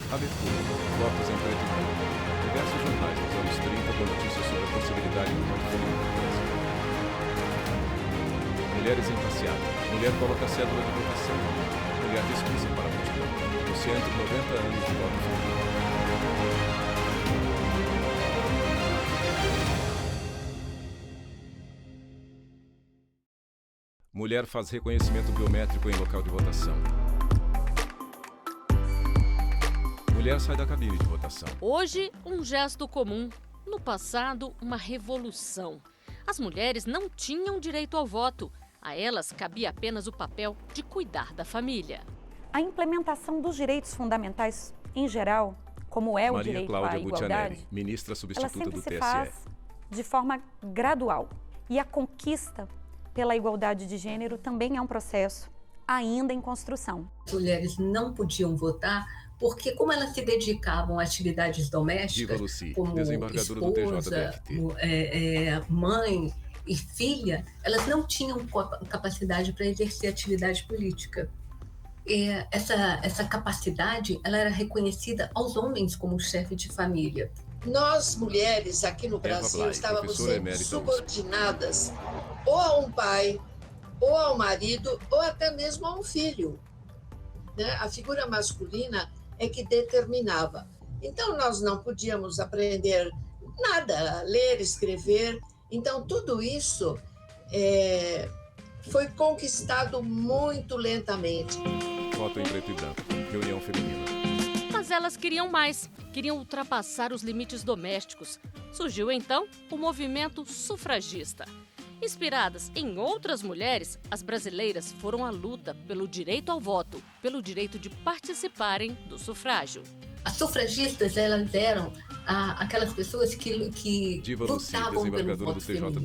Abertura. Fotos em preto e branco. Diversos jornais nos anos 30 com notícias sobre a possibilidade do voto feminino no Brasil. Mulheres em passeata. Mulher coloca a cédula de votação. Mulher discursa para a multidão. No centro, 90 anos de voto feminino. Mulher faz reconhecimento biométrico em local de votação. Mulher sai da cabine de votação. Hoje, um gesto comum. No passado, uma revolução. As mulheres não tinham direito ao voto. A elas cabia apenas o papel de cuidar da família. A implementação dos direitos fundamentais, em geral, como é o Maria direito Cláudia à igualdade, Gutianelli, ministra ela substituta sempre do se TSE. faz de forma gradual. E a conquista pela igualdade de gênero também é um processo ainda em construção. As mulheres não podiam votar porque, como elas se dedicavam a atividades domésticas, Lucy, como desembargadora do esposa, TJDFT. Mãe e filha, elas não tinham capacidade para exercer atividade política. Essa capacidade ela era reconhecida aos homens como chefe de família. Nós, mulheres, aqui no Brasil, Blay, estávamos sendo emérita subordinadas ou a um pai, ou ao marido, ou até mesmo a um filho. Né? A figura masculina é que determinava. Então, nós não podíamos aprender nada, ler, escrever. Então, tudo isso foi conquistado muito lentamente. Foto em preto e branco. Reunião feminina. Mas elas queriam mais, queriam ultrapassar os limites domésticos. Surgiu então o movimento sufragista. Inspiradas em outras mulheres, as brasileiras foram à luta pelo direito ao voto, pelo direito de participarem do sufrágio. As sufragistas, elas eram aquelas pessoas que lutavam pelo voto feminino,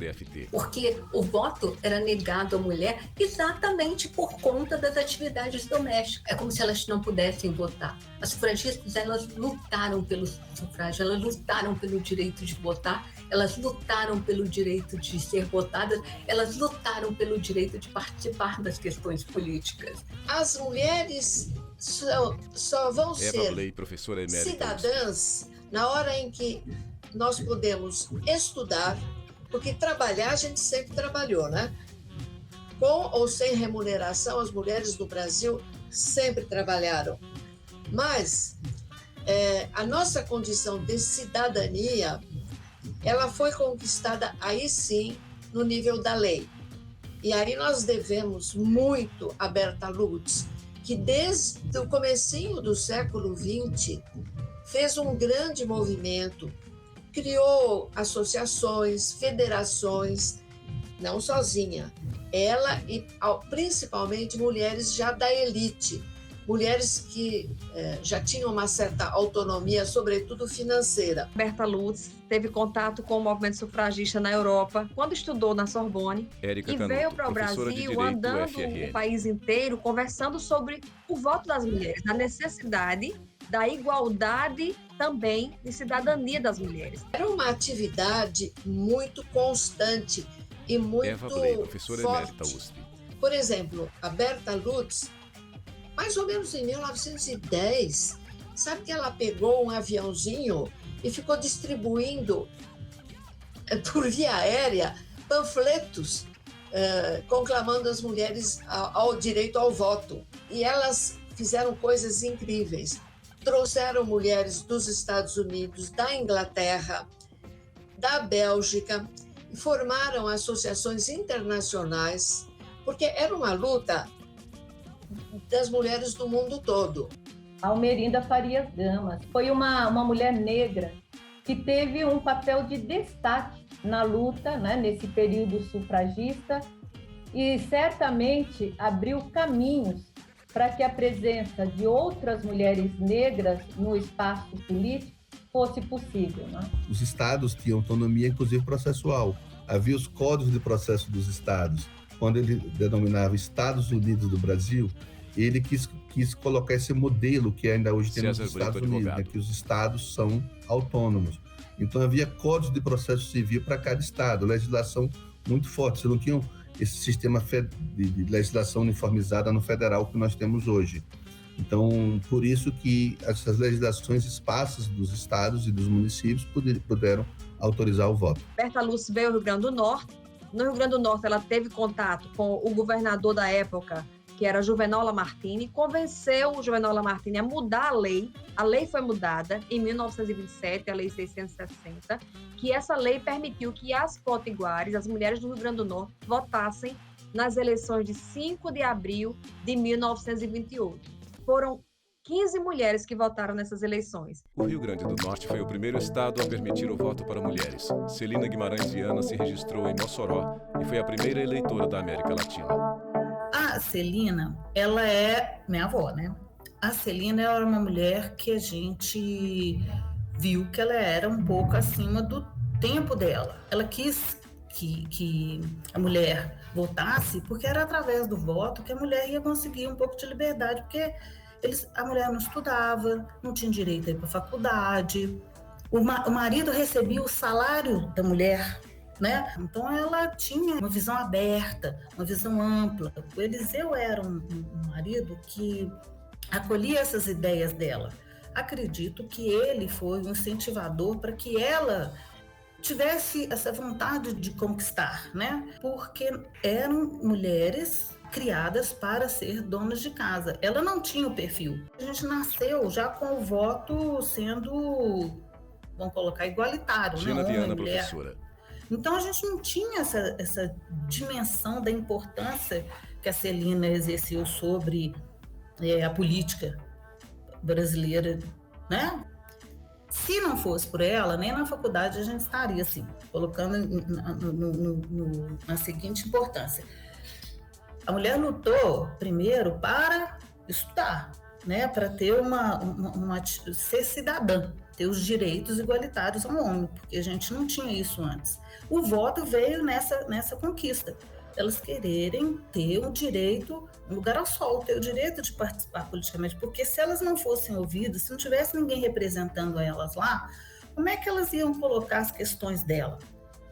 porque o voto era negado à mulher exatamente por conta das atividades domésticas. É como se elas não pudessem votar. As sufragistas, elas lutaram pelo sufrágio, elas lutaram pelo direito de votar, elas lutaram pelo direito de ser votadas, elas lutaram pelo direito de participar das questões políticas. As mulheres só vão ser Blay, professora emérita cidadãs na hora em que nós podemos estudar, porque trabalhar a gente sempre trabalhou, né? Com ou sem remuneração, as mulheres do Brasil sempre trabalharam. Mas a nossa condição de cidadania, ela foi conquistada aí sim no nível da lei. E aí nós devemos muito a Berta Lutz, que desde o comecinho do século XX fez um grande movimento, criou associações, federações, não sozinha, ela e principalmente mulheres já da elite, mulheres que já tinham uma certa autonomia, sobretudo financeira. Berta Lutz teve contato com o movimento sufragista na Europa quando estudou na Sorbonne e veio para o Brasil andando o país inteiro conversando sobre o voto das mulheres, a necessidade da igualdade também de cidadania das mulheres. Era uma atividade muito constante e muito Blay, professora forte. emérita USP. Por exemplo, a Berta Lutz, mais ou menos em 1910, sabe que ela pegou um aviãozinho e ficou distribuindo por via aérea panfletos conclamando as mulheres ao direito ao voto. E elas fizeram coisas incríveis. Trouxeram mulheres dos Estados Unidos, da Inglaterra, da Bélgica, e formaram associações internacionais, porque era uma luta das mulheres do mundo todo. Almerinda Farias Gama foi uma mulher negra que teve um papel de destaque na luta, né, nesse período sufragista, e certamente abriu caminhos para que a presença de outras mulheres negras no espaço político fosse possível. Né? Os estados tinham autonomia, inclusive processual. Havia os códigos de processo dos estados. Quando ele denominava Estados Unidos do Brasil, ele quis colocar esse modelo que ainda hoje tem nos Estados Unidos, né, que os estados são autônomos. Então havia códigos de processo civil para cada estado, legislação muito forte. Você não tinha esse sistema de legislação uniformizada no federal que nós temos hoje. Então, por isso que essas legislações esparsas dos estados e dos municípios puderam autorizar o voto. Berta Lúcia veio ao Rio Grande do Norte. No Rio Grande do Norte, ela teve contato com o governador da época, que era Juvenal Lamartine, convenceu o Juvenal Lamartine a mudar a lei. A lei foi mudada em 1927, a Lei 660, que essa lei permitiu que as potiguares, as mulheres do Rio Grande do Norte, votassem nas eleições de 5 de abril de 1928. Foram 15 mulheres que votaram nessas eleições. O Rio Grande do Norte foi o primeiro estado a permitir o voto para mulheres. Celina Guimarães Viana se registrou em Mossoró e foi a primeira eleitora da América Latina. A Celina, ela é minha avó, né? A Celina era uma mulher que a gente viu que ela era um pouco acima do tempo dela. Ela quis que a mulher votasse, porque era através do voto que a mulher ia conseguir um pouco de liberdade, porque a mulher não estudava, não tinha direito a ir para a faculdade, o marido recebia o salário da mulher, né? Então ela tinha uma visão aberta, uma visão ampla. O Eliseu era um marido que acolhia essas ideias dela. Acredito que ele foi um incentivador para que ela tivesse essa vontade de conquistar, né? Porque eram mulheres criadas para ser donas de casa. Ela não tinha o perfil. A gente nasceu já com o voto sendo, vamos colocar, igualitário, Gina né? Viana, professora. Então a gente não tinha essa dimensão da importância que a Celina exerceu sobre a política brasileira, né? Se não fosse por ela, nem na faculdade a gente estaria assim, colocando na seguinte importância. A mulher lutou primeiro para estudar, né? Para ter ser cidadã, ter os direitos igualitários ao homem, porque a gente não tinha isso antes. O voto veio nessa conquista. Elas quererem ter o direito, um lugar ao sol, ter o direito de participar politicamente, porque se elas não fossem ouvidas, se não tivesse ninguém representando elas lá, como é que elas iam colocar as questões dela?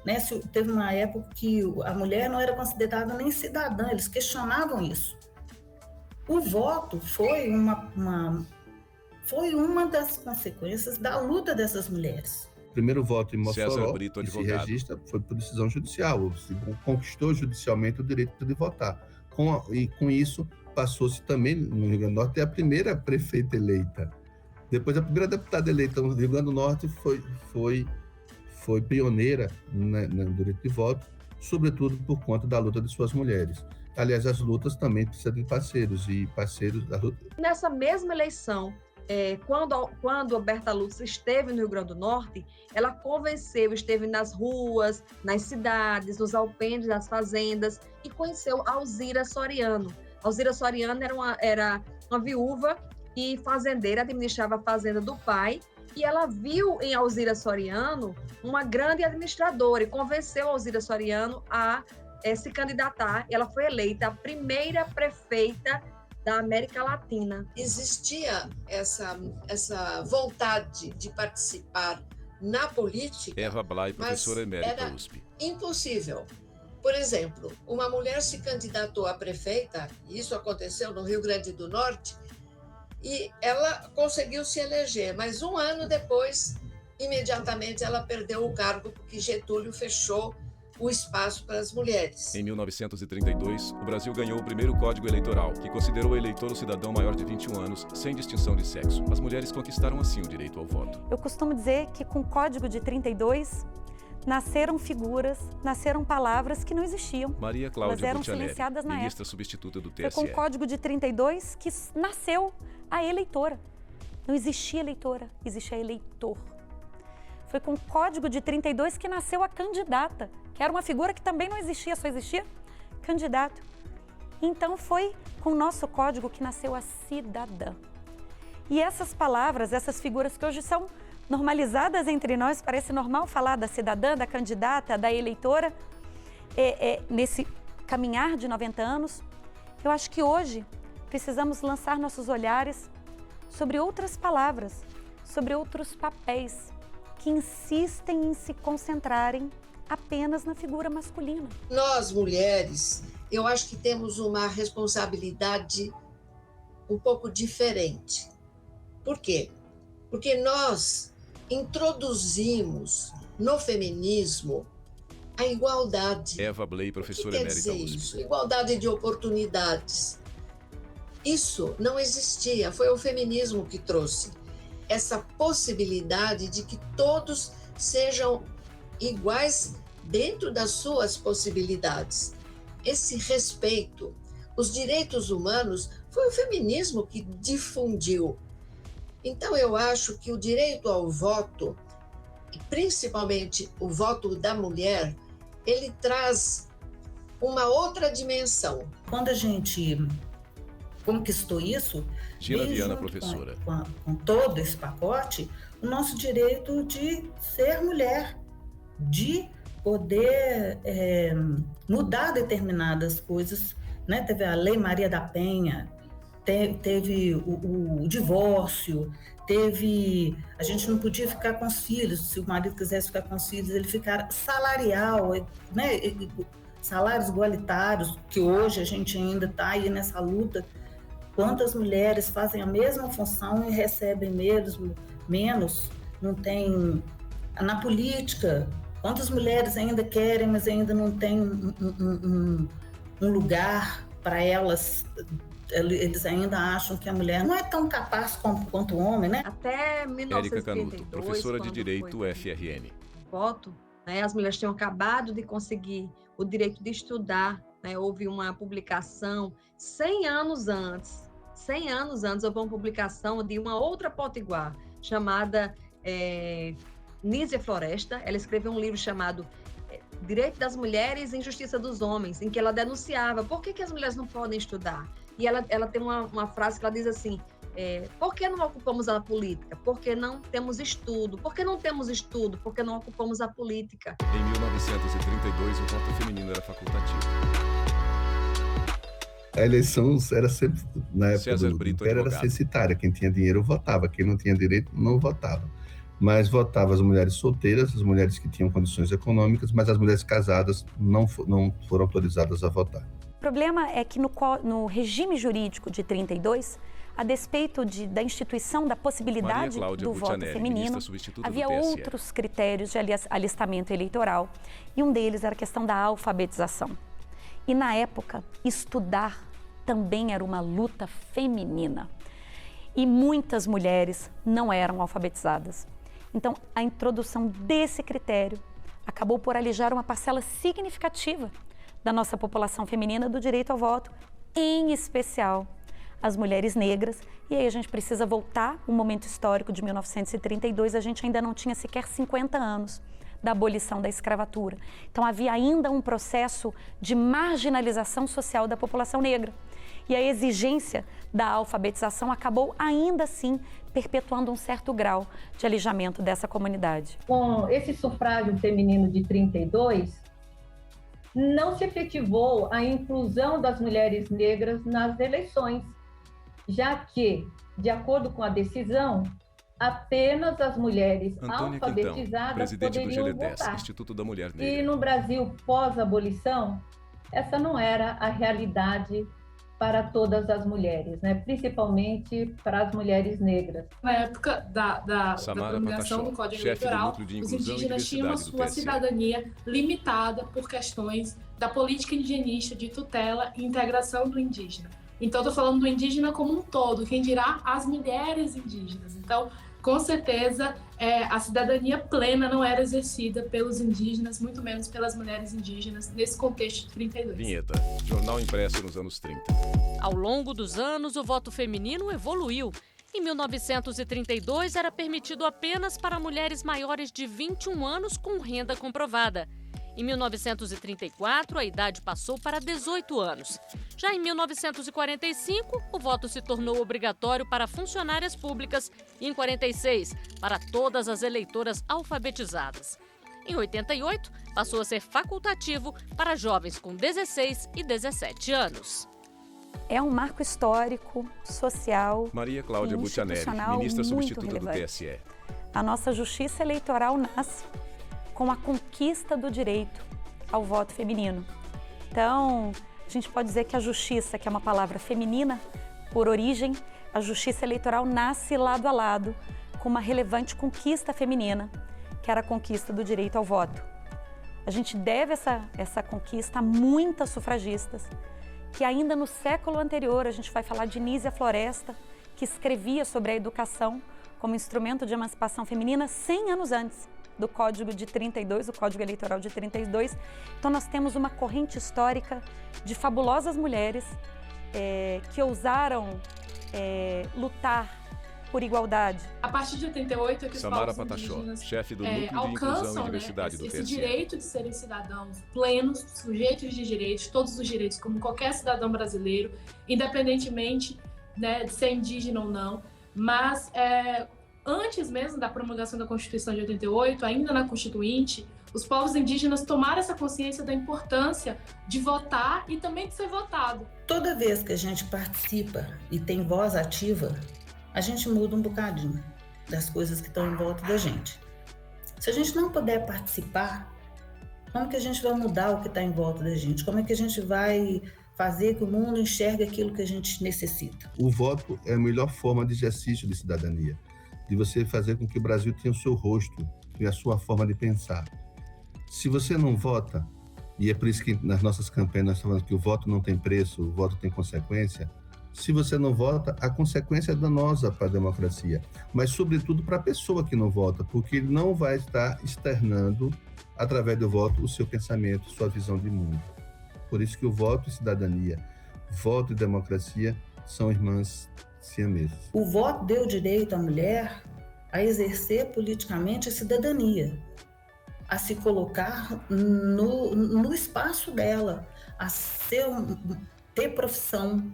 Né? Teve uma época que a mulher não era considerada nem cidadã, eles questionavam isso. O voto foi uma das consequências da luta dessas mulheres. O primeiro voto em Mossoró, que se registra, foi por decisão judicial. Se conquistou judicialmente o direito de votar. E com isso, passou-se também, no Rio Grande do Norte, a primeira prefeita eleita. Depois, a primeira deputada eleita no Rio Grande do Norte foi pioneira no direito de voto, sobretudo por conta da luta de suas mulheres. Aliás, as lutas também precisam de parceiros da luta. Nessa mesma eleição, quando a Berta Lúcia esteve no Rio Grande do Norte, ela convenceu, esteve nas ruas, nas cidades, nos alpendres das fazendas e conheceu Alzira Soriano. Alzira Soriano era uma viúva e fazendeira, administrava a fazenda do pai, e ela viu em Alzira Soriano uma grande administradora e convenceu Alzira Soriano a se candidatar. Ela foi eleita a primeira prefeita da América Latina. Existia essa vontade de participar na política. Eva Blay, professora emérita USP. Impossível. Por exemplo, uma mulher se candidatou a prefeita, isso aconteceu no Rio Grande do Norte, e ela conseguiu se eleger, mas um ano depois, imediatamente ela perdeu o cargo, porque Getúlio fechou o espaço para as mulheres. Em 1932, o Brasil ganhou o primeiro Código Eleitoral, que considerou o eleitor o cidadão maior de 21 anos, sem distinção de sexo. As mulheres conquistaram assim o direito ao voto. Eu costumo dizer que com o Código de 32, nasceram figuras, nasceram palavras que não existiam. Maria Cláudia eram Butianelli, silenciadas na ministra época. substituta do TSE. Foi com o Código de 32 que nasceu a eleitora. Não existia eleitora, existia eleitor. Foi com o Código de 32 que nasceu a candidata, que era uma figura que também não existia, só existia candidato. Então foi com o nosso código que nasceu a cidadã. E essas palavras, essas figuras que hoje são normalizadas entre nós, parece normal falar da cidadã, da candidata, da eleitora, nesse caminhar de 90 anos, eu acho que hoje precisamos lançar nossos olhares sobre outras palavras, sobre outros papéis que insistem em se concentrarem apenas na figura masculina. Nós, mulheres, eu acho que temos uma responsabilidade um pouco diferente. Por quê? Porque nós introduzimos no feminismo a igualdade. Eva Bley, professora emérita USP. Isso? Igualdade de oportunidades. Isso não existia, foi o feminismo que trouxe essa possibilidade de que todos sejam iguais dentro das suas possibilidades. Esse respeito, os direitos humanos, foi o feminismo que difundiu. Então, eu acho que o direito ao voto, principalmente o voto da mulher, ele traz uma outra dimensão. Quando a gente conquistou isso, Gina Viana, professora, com todo esse pacote, o nosso direito de ser mulher, de poder mudar determinadas coisas, né? Teve a Lei Maria da Penha, teve o divórcio, a gente não podia ficar com os filhos, se o marido quisesse ficar com os filhos, ele ficar salarial, né? Salários igualitários, que hoje a gente ainda está aí nessa luta. Quantas mulheres fazem a mesma função e recebem menos, não tem... Na política, quantas mulheres ainda querem, mas ainda não tem um lugar para elas, eles ainda acham que a mulher não é tão capaz quanto o homem, né? Até 1932, Érica Canuto, professora de Direito FRN. Voto, né, as mulheres tinham acabado de conseguir o direito de estudar, né, houve uma publicação 100 anos antes houve uma publicação de uma outra potiguar chamada Nízia Floresta. Ela escreveu um livro chamado Direito das Mulheres e Injustiça dos Homens, em que ela denunciava por que as mulheres não podem estudar. E ela tem uma frase que ela diz assim, por que não ocupamos a política? Porque não temos estudo. Por que não temos estudo? Porque não ocupamos a política. Em 1932, o voto feminino era facultativo. A eleição era sempre, na época do Império, era censitária. Quem tinha dinheiro votava, quem não tinha direito não votava. Mas votava as mulheres solteiras, as mulheres que tinham condições econômicas, mas as mulheres casadas não foram autorizadas a votar. O problema é que no regime jurídico de 32, a despeito da instituição da possibilidade do voto feminino, havia outros critérios de alistamento eleitoral, e um deles era a questão da alfabetização. E na época, estudar também era uma luta feminina. E muitas mulheres não eram alfabetizadas. Então, a introdução desse critério acabou por alijar uma parcela significativa da nossa população feminina do direito ao voto, em especial as mulheres negras. E aí a gente precisa voltar um momento histórico de 1932, a gente ainda não tinha sequer 50 anos da abolição da escravatura. Então havia ainda um processo de marginalização social da população negra. E a exigência da alfabetização acabou ainda assim perpetuando um certo grau de alijamento dessa comunidade. Com esse sufrágio feminino de 32, não se efetivou a inclusão das mulheres negras nas eleições, já que, de acordo com a decisão, apenas as mulheres Antônia alfabetizadas Quintão, poderiam do GLDS, votar. Instituto da Mulher Negra. E no Brasil, pós-abolição, essa não era a realidade para todas as mulheres, né? Principalmente para as mulheres negras. Na época da promulgação do Código Eleitoral, os indígenas tinham a sua cidadania limitada por questões da política indigenista de tutela e integração do indígena. Então, estou falando do indígena como um todo, quem dirá as mulheres indígenas. Então, com certeza, a cidadania plena não era exercida pelos indígenas, muito menos pelas mulheres indígenas, nesse contexto de 32. Vinheta. Jornal impresso nos anos 30. Ao longo dos anos, o voto feminino evoluiu. Em 1932, era permitido apenas para mulheres maiores de 21 anos com renda comprovada. Em 1934, a idade passou para 18 anos. Já em 1945, o voto se tornou obrigatório para funcionárias públicas e, em 46, para todas as eleitoras alfabetizadas. Em 88, passou a ser facultativo para jovens com 16 e 17 anos. É um marco histórico, social, Maria Cláudia Buccianelli, ministra substituta do TSE. A nossa justiça eleitoral nasce com a conquista do direito ao voto feminino. Então, a gente pode dizer que a justiça, que é uma palavra feminina, Por origem, a justiça eleitoral nasce lado a lado com uma relevante conquista feminina, que era a conquista do direito ao voto. A gente deve essa conquista a muitas sufragistas, que ainda no século anterior, a gente vai falar de Nísia Floresta, que escrevia sobre a educação como instrumento de emancipação feminina 100 anos antes do Código de 32, o Código Eleitoral de 32. Então nós temos uma corrente histórica de fabulosas mulheres que ousaram lutar por igualdade. A partir de 88 é que os Samara povos Pataxó, indígenas chefe do Núcleo de Inclusão e Diversidade do esse TSE. direito de serem cidadãos plenos, sujeitos de direitos, todos os direitos, como qualquer cidadão brasileiro, independentemente, né, de ser indígena ou não. Mas antes mesmo da promulgação da Constituição de 88, ainda na Constituinte, os povos indígenas tomaram essa consciência da importância de votar e também de ser votado. Toda vez que a gente participa e tem voz ativa, a gente muda um bocadinho das coisas que estão em volta da gente. Se a gente não puder participar, como que a gente vai mudar o que está em volta da gente? Como é que a gente vai fazer que o mundo enxergue aquilo que a gente necessita? O voto é a melhor forma de exercício de cidadania, de você fazer com que o Brasil tenha o seu rosto e a sua forma de pensar. Se você não vota, e é por isso que nas nossas campanhas nós falamos que o voto não tem preço, o voto tem consequência. Se você não vota, a consequência é danosa para a democracia, mas sobretudo para a pessoa que não vota, porque ele não vai estar externando, através do voto, o seu pensamento, sua visão de mundo. Por isso que o voto e cidadania, voto e democracia são irmãs siamesas. O voto deu direito à mulher a exercer politicamente a cidadania, a se colocar no espaço dela, a ter profissão,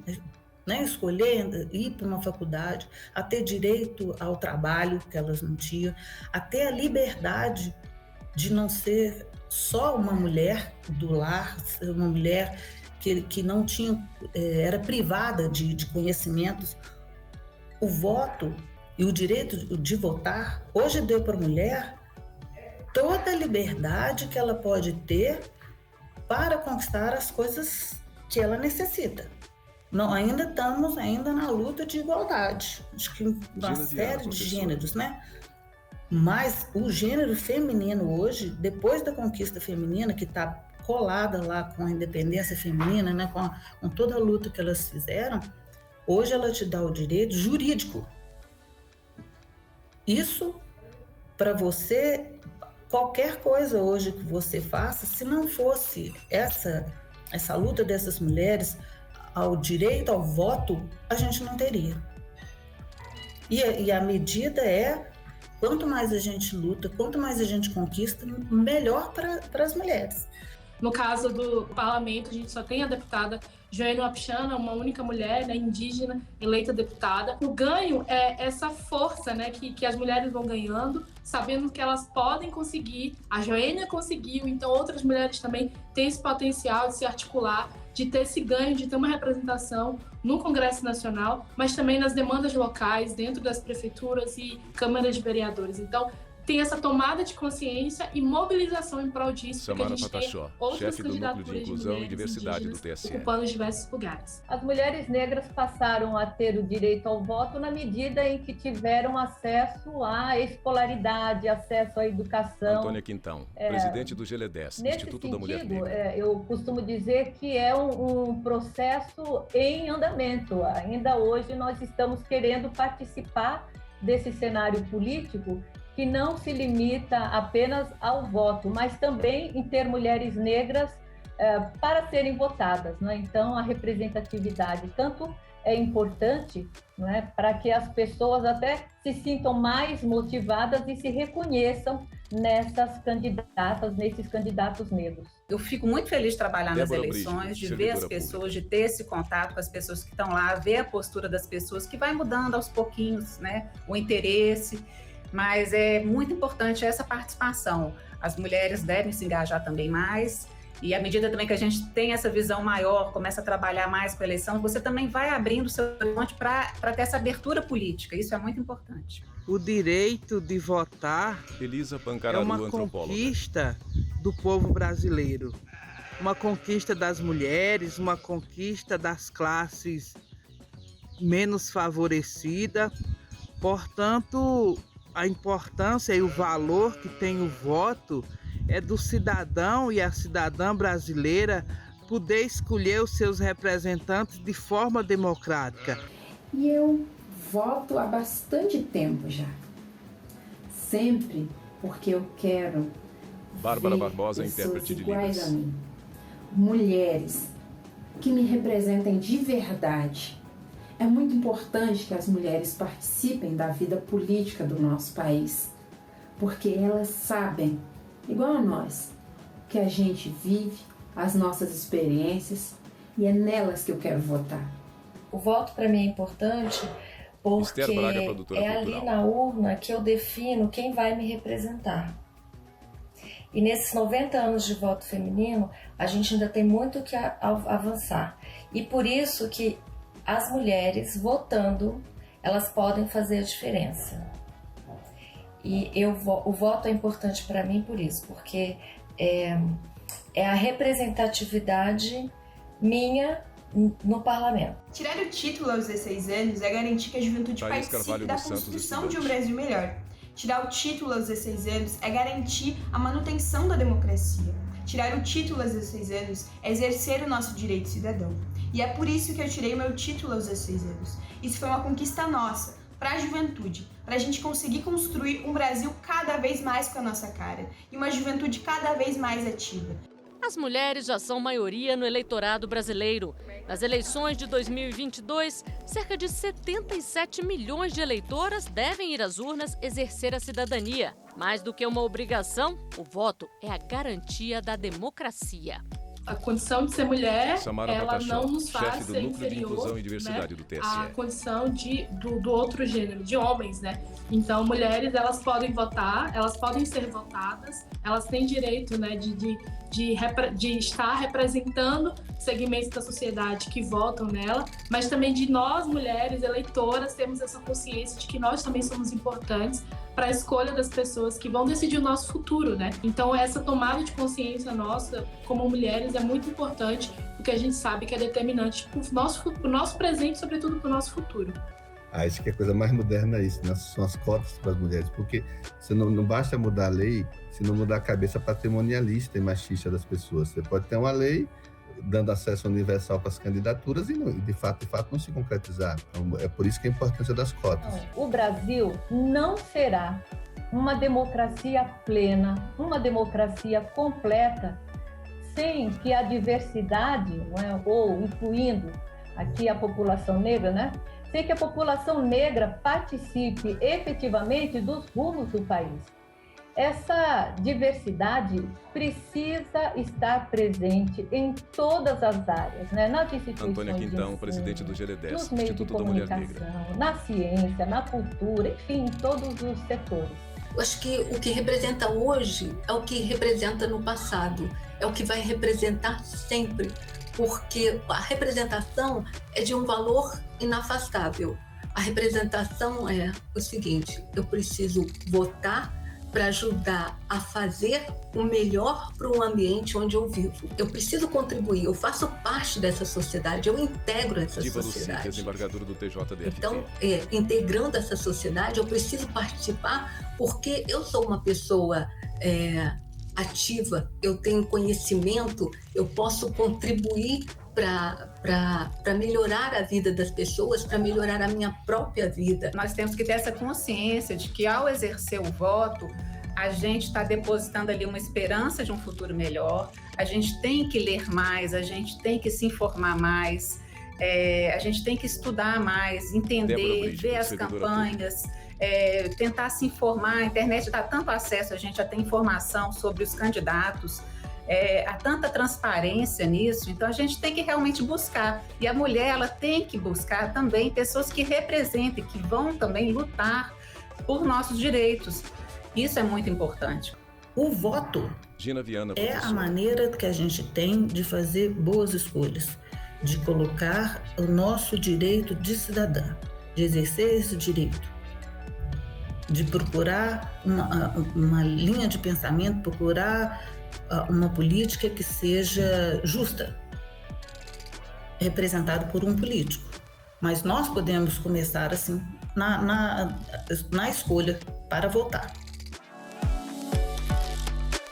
né? Escolher ir para uma faculdade, a ter direito ao trabalho que elas não tinham, a ter a liberdade de não ser só uma mulher do lar, uma mulher que não tinha, era privada de conhecimentos. O voto e o direito de votar hoje deu para a mulher toda a liberdade que ela pode ter para conquistar as coisas que ela necessita. Não, ainda estamos na luta de igualdade, acho que uma série de gêneros, né? Mas o gênero feminino hoje, depois da conquista feminina, que está colada lá com a independência feminina, né? Com toda a luta que elas fizeram, hoje ela te dá o direito jurídico. Isso, para você, qualquer coisa hoje que você faça, se não fosse essa luta dessas mulheres ao direito ao voto, a gente não teria. E a medida é, quanto mais a gente luta, quanto mais a gente conquista, melhor para as mulheres. No caso do parlamento, a gente só tem a deputada Joênia Wapichana, uma única mulher, né, indígena, eleita deputada. O ganho é essa força, né, que as mulheres vão ganhando, sabendo que elas podem conseguir. A Joênia conseguiu, então outras mulheres também têm esse potencial de se articular, de ter esse ganho, de ter uma representação no Congresso Nacional, mas também nas demandas locais, dentro das prefeituras e câmaras de vereadores. Então, tem essa tomada de consciência e mobilização em prol disso. Samara Pataxó, chefe do Núcleo de Inclusão e Diversidade do TSE. Ocupando diversos lugares. As mulheres negras passaram a ter o direito ao voto na medida em que tiveram acesso à escolaridade, acesso à educação. Antônia Quintão, presidente do GLE10, Instituto da Mulher Negra. Eu costumo dizer que é um processo em andamento. Ainda hoje nós estamos querendo participar desse cenário político que não se limita apenas ao voto, mas também em ter mulheres negras para serem votadas, né? Então, a representatividade tanto é importante, né, para que as pessoas até se sintam mais motivadas e se reconheçam nessas candidatas, nesses candidatos negros. Eu fico muito feliz de trabalhar nas eleições, de ver as pessoas, de ter esse contato com as pessoas que estão lá, ver a postura das pessoas, que vai mudando aos pouquinhos, né, o interesse. Mas é muito importante essa participação. As mulheres devem se engajar também mais, e à medida também que a gente tem essa visão maior, começa a trabalhar mais com a eleição, você também vai abrindo o seu horizonte para ter essa abertura política. Isso é muito importante. O direito de votar é uma conquista do povo brasileiro, uma conquista das mulheres, uma conquista das classes menos favorecida. Portanto, a importância e o valor que tem o voto é do cidadão e a cidadã brasileira poder escolher os seus representantes de forma democrática. E eu voto há bastante tempo já. Sempre porque eu quero Bárbara Barbosa, intérprete de Libras. A mim, mulheres que me representem de verdade. É muito importante que as mulheres participem da vida política do nosso país, porque elas sabem, igual a nós, que a gente vive, as nossas experiências, e é nelas que eu quero votar. O voto para mim é importante porque é ali na urna que eu defino quem vai me representar. E nesses 90 anos de voto feminino, a gente ainda tem muito que avançar. E por isso que as mulheres votando, elas podem fazer a diferença. E o voto é importante para mim por isso, porque é a representatividade minha no parlamento. Tirar o título aos 16 anos é garantir que a juventude participe da construção de um Brasil melhor. Tirar o título aos 16 anos é garantir a manutenção da democracia. Tirar o título aos 16 anos é exercer o nosso direito cidadão. E é por isso que eu tirei o meu título aos 16 anos. Isso foi uma conquista nossa, para a juventude, para a gente conseguir construir um Brasil cada vez mais com a nossa cara e uma juventude cada vez mais ativa. As mulheres já são maioria no eleitorado brasileiro. Nas eleições de 2022, cerca de 77 milhões de eleitoras devem ir às urnas exercer a cidadania. Mais do que uma obrigação, o voto é a garantia da democracia. A condição de ser mulher, Samara ela Patachon, não nos faz chefe do ser Núcleo de inferior, Inclusão e Diversidade, né, do TSE. a condição do outro gênero, de homens, né? Então, mulheres, elas podem votar, elas podem ser votadas, elas têm direito, né, de estar representando segmentos da sociedade que votam nela, mas também de nós, mulheres eleitoras, termos essa consciência de que nós também somos importantes para a escolha das pessoas que vão decidir o nosso futuro, né? Então, essa tomada de consciência nossa, como mulheres, é muito importante, porque a gente sabe que é determinante para o nosso presente, sobretudo para o nosso futuro. Acho que a coisa mais moderna é isso, né? São as cotas para as mulheres, porque você não basta mudar a lei se não mudar a cabeça patrimonialista e machista das pessoas. Você pode ter uma lei dando acesso universal para as candidaturas e de fato não se concretizar. Então, é por isso que a importância das cotas. O Brasil não será uma democracia plena, uma democracia completa, sem que a diversidade, né, ou incluindo aqui a população negra, né, sem que a população negra participe efetivamente dos rumos do país. Essa diversidade precisa estar presente em todas as áreas, né? Nas instituições Antônia Quintão, de ensino, presidente do GLDES, nos meios Instituto de da Mulher Negra. na ciência, na cultura, enfim, em todos os setores. Eu acho que o que representa hoje é o que representa no passado, é o que vai representar sempre, porque a representação é de um valor inafastável. A representação é o seguinte: eu preciso votar para ajudar a fazer o melhor para o ambiente onde eu vivo. Eu preciso contribuir, eu faço parte dessa sociedade, eu integro essa Diva sociedade. Lucy, desembargadora do TJDFT. Então, integrando essa sociedade, eu preciso participar porque eu sou uma pessoa ativa, eu tenho conhecimento, eu posso contribuir para melhorar a vida das pessoas, para melhorar a minha própria vida. Nós temos que ter essa consciência de que, ao exercer o voto, a gente está depositando ali uma esperança de um futuro melhor, a gente tem que ler mais, a gente tem que se informar mais, a gente tem que estudar mais, entender, ver as campanhas, tentar se informar. A internet dá tanto acesso a gente a ter informação sobre os candidatos, há tanta transparência nisso, então a gente tem que realmente buscar. E a mulher, ela tem que buscar também pessoas que representem, que vão também lutar por nossos direitos. Isso é muito importante. O voto Gina Viana, é a maneira que a gente tem de fazer boas escolhas, de colocar o nosso direito de cidadã, de exercer esse direito, de procurar uma linha de pensamento, procurar uma política que seja justa, representada por um político. Mas nós podemos começar assim na escolha para votar.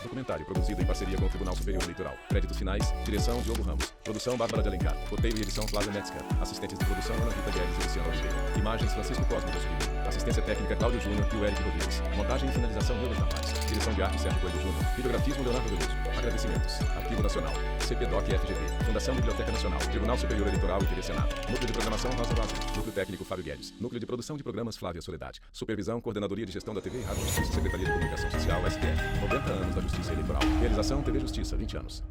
Documentário produzido em parceria com o Tribunal Superior Eleitoral. Créditos finais, direção Diogo Ramos. Produção Bárbara de Alencar. Roteiro e edição Flávia Metzger. Assistentes de produção Ana Rita Guedes e Luciano Oliveira. Imagens Francisco Cosme do Sul. Assistência técnica Cláudio Júnior e o Eric Rodrigues. Montagem e finalização Leandro Tavares. Direção de arte Sérgio Coelho Júnior. Videografismo Leonardo Veloso. Agradecimentos. Arquivo Nacional. CPDOC FGV. Fundação Biblioteca Nacional. Tribunal Superior Eleitoral e TV Senado. Núcleo de Programação Rosa Vazio. Núcleo Técnico Fábio Guedes. Núcleo de Produção de Programas Flávia Soledade. Supervisão Coordenadoria de Gestão da TV e Rádio Justiça. Secretaria de Comunicação Social STF. 90 anos da Justiça Eleitoral. Realização TV Justiça, 20 anos.